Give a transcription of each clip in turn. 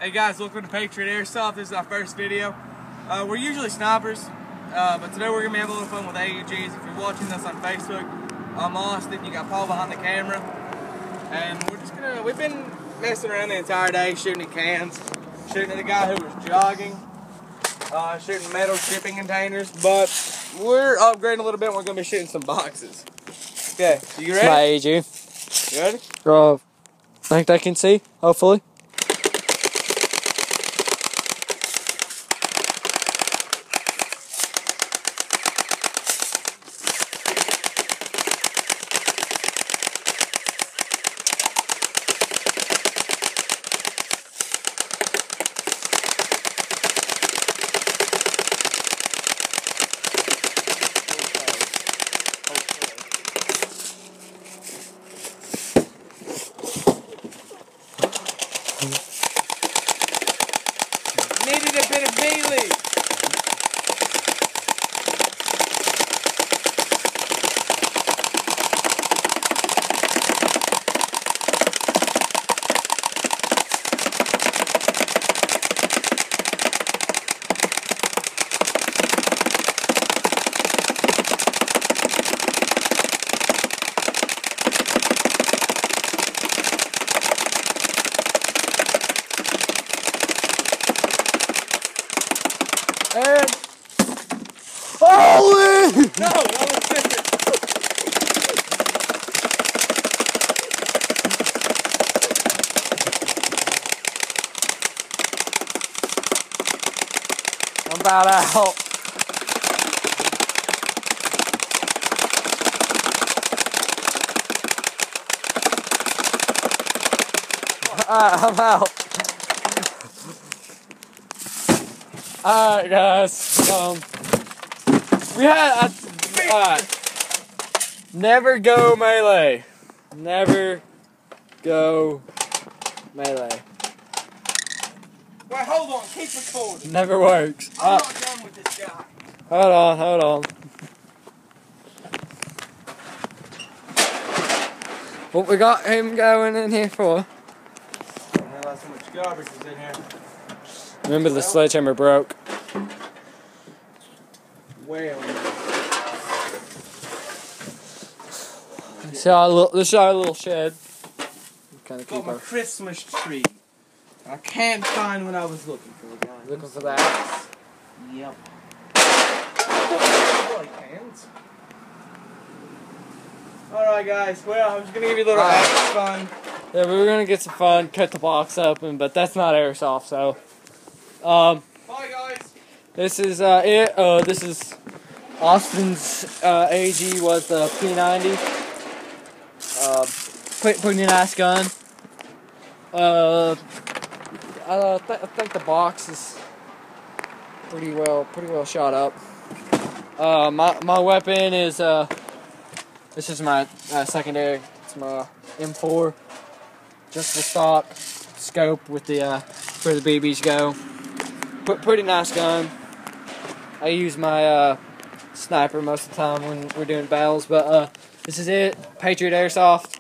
Hey guys, welcome to Patriot Airsoft. This is our first video. We're usually snipers, but today we're going to be having a little fun with AUGs. If you're watching this on Facebook, I'm Austin. You got Paul behind the camera. And we've been messing around the entire day, shooting at cans, shooting at a guy who was jogging, shooting metal shipping containers, but we're upgrading a little bit and we're going to be shooting some boxes. Okay, you ready? My AUG. You ready? I think I can see, hopefully. Needed a bit of melee. And holy! No, that was different. I'm about out. I'm out. Alright guys, we had, never go melee. Never go melee. Wait, hold on, keep recording. Never works. I'm not done with this guy. Hold on. What we got him going in here for? I didn't realize how much garbage was in here. Remember the sledgehammer broke. Well, This is our little shed. Kind of got keep my our Christmas tree. I can't find what I was looking for, guys. looking for that. Yep. Alright guys, well, I'm just going to give you a little axe fun. Yeah, we were gonna get some fun, cut the box open, but that's not airsoft. So, Bye guys. this is it. This is Austin's AG was the P90. Pretty nice gun. I think the box is pretty well shot up. My weapon is this is my secondary. It's my M4. Just the stock scope with the where the BBs go. Pretty nice gun. I use my sniper most of the time when we're doing battles, but this is it. Patriot Airsoft.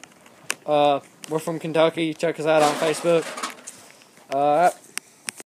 We're from Kentucky. Check us out on Facebook.